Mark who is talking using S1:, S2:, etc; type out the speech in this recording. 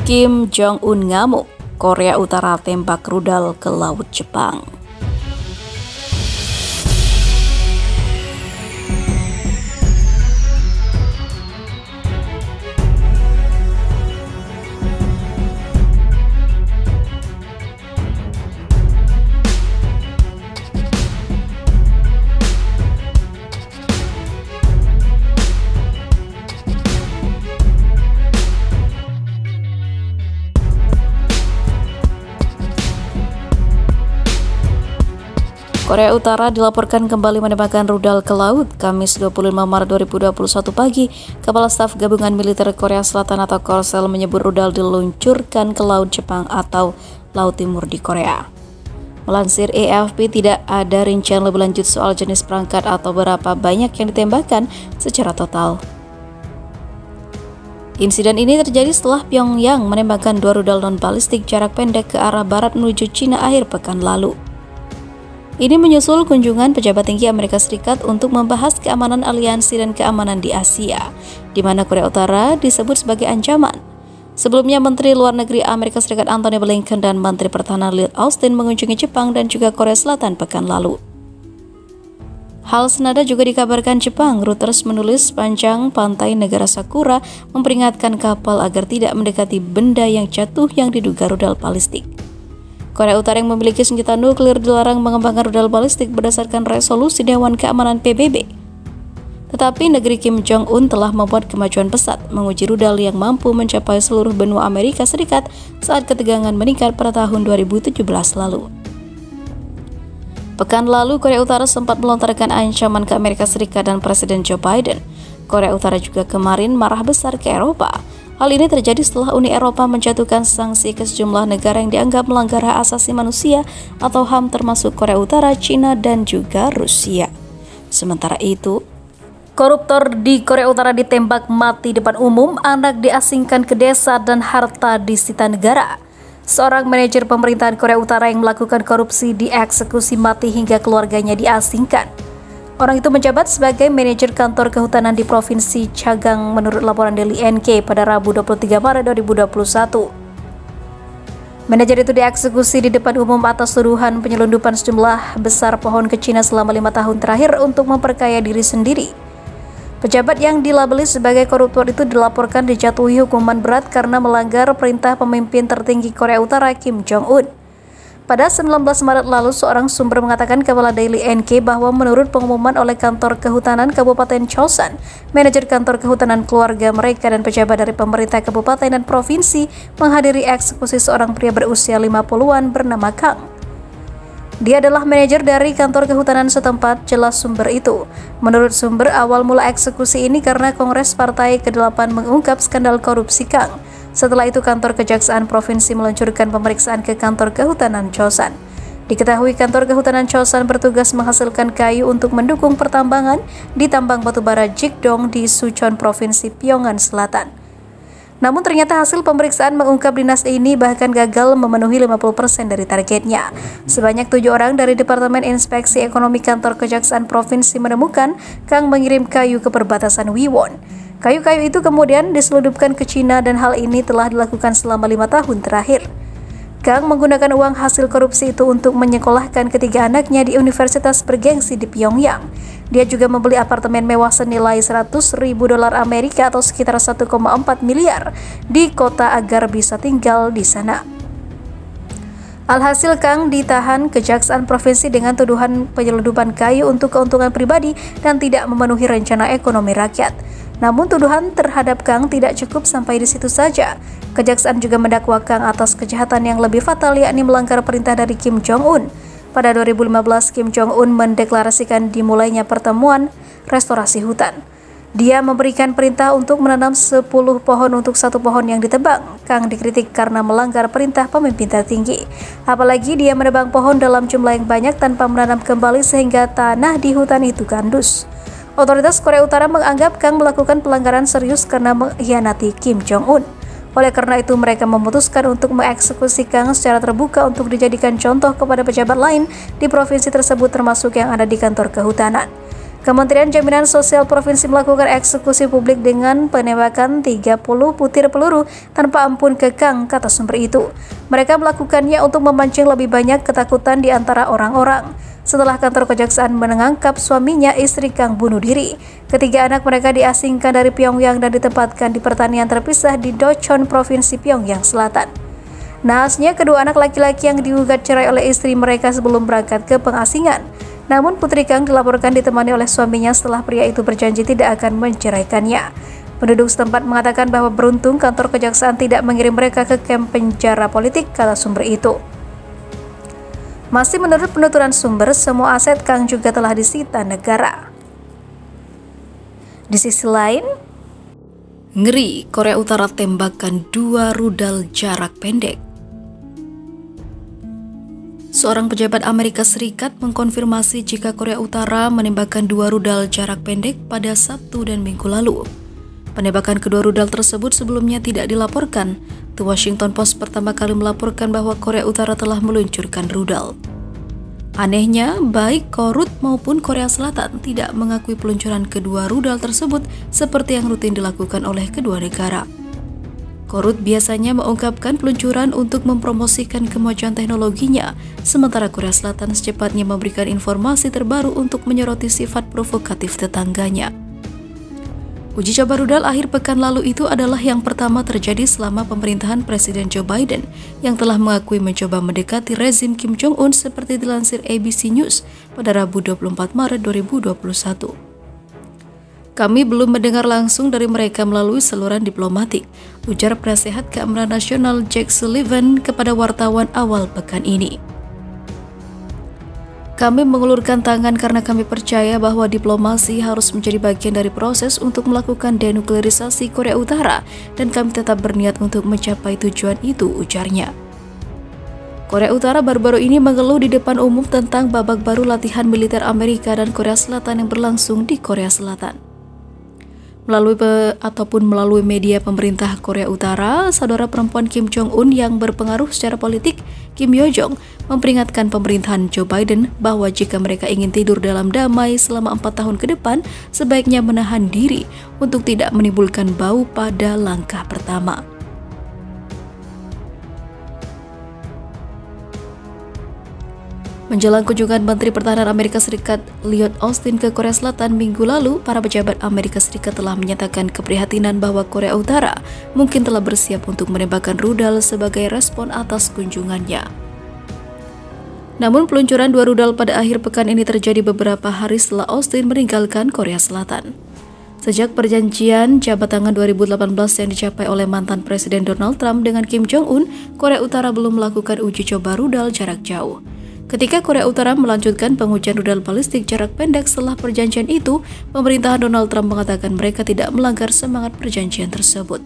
S1: Kim Jong-un ngamuk, Korea Utara tembak rudal ke Laut Jepang. Korea Utara dilaporkan kembali menembakkan rudal ke laut Kamis 25 Maret 2021 pagi. Kepala Staf Gabungan Militer Korea Selatan atau Korsel menyebut rudal diluncurkan ke Laut Jepang atau Laut Timur di Korea. Melansir AFP, tidak ada rincian lebih lanjut soal jenis perangkat atau berapa banyak yang ditembakkan secara total. Insiden ini terjadi setelah Pyongyang menembakkan 2 rudal non-balistik jarak pendek ke arah barat menuju Cina akhir pekan lalu. Ini menyusul kunjungan pejabat tinggi Amerika Serikat untuk membahas keamanan aliansi dan keamanan di Asia, di mana Korea Utara disebut sebagai ancaman. Sebelumnya, Menteri Luar Negeri Amerika Serikat Antony Blinken dan Menteri Pertahanan Lloyd Austin mengunjungi Jepang dan juga Korea Selatan pekan lalu. Hal senada juga dikabarkan Jepang. Reuters menulis sepanjang pantai negara Sakura memperingatkan kapal agar tidak mendekati benda yang jatuh yang diduga rudal balistik. Korea Utara yang memiliki senjata nuklir dilarang mengembangkan rudal balistik berdasarkan resolusi Dewan Keamanan PBB. Tetapi negeri Kim Jong-un telah membuat kemajuan pesat menguji rudal yang mampu mencapai seluruh benua Amerika Serikat saat ketegangan meningkat pada tahun 2017 lalu. Pekan lalu, Korea Utara sempat melontarkan ancaman ke Amerika Serikat dan Presiden Joe Biden. Korea Utara juga kemarin marah besar ke Eropa. Hal ini terjadi setelah Uni Eropa menjatuhkan sanksi ke sejumlah negara yang dianggap melanggar hak asasi manusia atau HAM termasuk Korea Utara, Cina, dan juga Rusia. Sementara itu, koruptor di Korea Utara ditembak mati depan umum, anak diasingkan ke desa dan harta disita negara. Seorang manajer pemerintahan Korea Utara yang melakukan korupsi dieksekusi mati hingga keluarganya diasingkan. Orang itu menjabat sebagai manajer kantor kehutanan di Provinsi Chagang menurut laporan Daily NK pada Rabu 23 Maret 2021. Manajer itu dieksekusi di depan umum atas tuduhan penyelundupan sejumlah besar pohon ke Cina selama 5 tahun terakhir untuk memperkaya diri sendiri. Pejabat yang dilabeli sebagai koruptor itu dilaporkan dijatuhi hukuman berat karena melanggar perintah pemimpin tertinggi Korea Utara Kim Jong-un. Pada 19 Maret lalu, seorang sumber mengatakan kepada Daily NK bahwa menurut pengumuman oleh kantor kehutanan Kabupaten Chosan, manajer kantor kehutanan keluarga mereka dan pejabat dari pemerintah kabupaten dan provinsi menghadiri eksekusi seorang pria berusia 50-an bernama Kang. Dia adalah manajer dari kantor kehutanan setempat, jelas sumber itu. Menurut sumber, awal mula eksekusi ini karena Kongres Partai ke-8 mengungkap skandal korupsi Kang. Setelah itu, kantor kejaksaan provinsi meluncurkan pemeriksaan ke kantor kehutanan Chosan. Diketahui kantor kehutanan Chosan bertugas menghasilkan kayu untuk mendukung pertambangan di tambang batubara Jikdong di Sucheon, Provinsi Pyongan Selatan. Namun ternyata hasil pemeriksaan mengungkap dinas ini bahkan gagal memenuhi 50% dari targetnya. Sebanyak 7 orang dari Departemen Inspeksi Ekonomi Kantor Kejaksaan Provinsi menemukan Kang mengirim kayu ke perbatasan Wiwon. Kayu-kayu itu kemudian diselundupkan ke Cina dan hal ini telah dilakukan selama 5 tahun terakhir. Kang menggunakan uang hasil korupsi itu untuk menyekolahkan ketiga anaknya di universitas bergengsi di Pyongyang. Dia juga membeli apartemen mewah senilai $100.000 Amerika atau sekitar 1,4 miliar di kota agar bisa tinggal di sana. Alhasil, Kang ditahan Kejaksaan Provinsi dengan tuduhan penyelundupan kayu untuk keuntungan pribadi dan tidak memenuhi rencana ekonomi rakyat. Namun tuduhan terhadap Kang tidak cukup sampai di situ saja. Kejaksaan juga mendakwa Kang atas kejahatan yang lebih fatal, yakni melanggar perintah dari Kim Jong-un. Pada 2015, Kim Jong-un mendeklarasikan dimulainya pertemuan restorasi hutan. Dia memberikan perintah untuk menanam 10 pohon untuk 1 pohon yang ditebang. Kang dikritik karena melanggar perintah pemimpin tertinggi. Apalagi dia menebang pohon dalam jumlah yang banyak tanpa menanam kembali sehingga tanah di hutan itu gandus. Otoritas Korea Utara menganggap Kang melakukan pelanggaran serius karena mengkhianati Kim Jong-un. Oleh karena itu, mereka memutuskan untuk mengeksekusi Kang secara terbuka untuk dijadikan contoh kepada pejabat lain di provinsi tersebut termasuk yang ada di kantor kehutanan. Kementerian Jaminan Sosial Provinsi melakukan eksekusi publik dengan penembakan 30 butir peluru tanpa ampun ke Kang, kata sumber itu. Mereka melakukannya untuk memancing lebih banyak ketakutan di antara orang-orang. Setelah kantor kejaksaan menangkap suaminya, istri Kang bunuh diri. Ketiga anak mereka diasingkan dari Pyongyang dan ditempatkan di pertanian terpisah di Docheon, Provinsi Pyongyang Selatan. Nahasnya, kedua anak laki-laki yang digugat cerai oleh istri mereka sebelum berangkat ke pengasingan. Namun Putri Kang dilaporkan ditemani oleh suaminya setelah pria itu berjanji tidak akan menceraikannya. Penduduk setempat mengatakan bahwa beruntung kantor kejaksaan tidak mengirim mereka ke kamp penjara politik, kata sumber itu. Masih menurut penuturan sumber, semua aset Kang juga telah disita negara. Di sisi lain, ngeri, Korea Utara tembakan 2 rudal jarak pendek. Seorang pejabat Amerika Serikat mengkonfirmasi jika Korea Utara menembakkan 2 rudal jarak pendek pada Sabtu dan Minggu lalu. Penembakan kedua rudal tersebut sebelumnya tidak dilaporkan. The Washington Post pertama kali melaporkan bahwa Korea Utara telah meluncurkan rudal. Anehnya, baik Korut maupun Korea Selatan tidak mengakui peluncuran kedua rudal tersebut seperti yang rutin dilakukan oleh kedua negara. Korut biasanya mengungkapkan peluncuran untuk mempromosikan kemajuan teknologinya, sementara Korea Selatan secepatnya memberikan informasi terbaru untuk menyoroti sifat provokatif tetangganya. Uji coba rudal akhir pekan lalu itu adalah yang pertama terjadi selama pemerintahan Presiden Joe Biden yang telah mengakui mencoba mendekati rezim Kim Jong-un seperti dilansir ABC News pada Rabu 24 Maret 2021. Kami belum mendengar langsung dari mereka melalui saluran diplomatik, ujar Penasehat Keamanan Nasional Jake Sullivan kepada wartawan awal pekan ini. Kami mengulurkan tangan karena kami percaya bahwa diplomasi harus menjadi bagian dari proses untuk melakukan denuklearisasi Korea Utara dan kami tetap berniat untuk mencapai tujuan itu, ujarnya. Korea Utara baru-baru ini mengeluh di depan umum tentang babak baru latihan militer Amerika dan Korea Selatan yang berlangsung di Korea Selatan. Melalui media pemerintah Korea Utara, saudara perempuan Kim Jong-un yang berpengaruh secara politik, Kim Yo-jong, memperingatkan pemerintahan Joe Biden bahwa jika mereka ingin tidur dalam damai selama 4 tahun ke depan, sebaiknya menahan diri untuk tidak menimbulkan bau pada langkah pertama. Menjelang kunjungan Menteri Pertahanan Amerika Serikat Lloyd Austin ke Korea Selatan minggu lalu, para pejabat Amerika Serikat telah menyatakan keprihatinan bahwa Korea Utara mungkin telah bersiap untuk menembakkan rudal sebagai respon atas kunjungannya. Namun peluncuran 2 rudal pada akhir pekan ini terjadi beberapa hari setelah Austin meninggalkan Korea Selatan. Sejak perjanjian jabat tangan 2018 yang dicapai oleh mantan Presiden Donald Trump dengan Kim Jong-un, Korea Utara belum melakukan uji coba rudal jarak jauh. Ketika Korea Utara melanjutkan pengujian rudal balistik jarak pendek setelah perjanjian itu, pemerintahan Donald Trump mengatakan mereka tidak melanggar semangat perjanjian tersebut.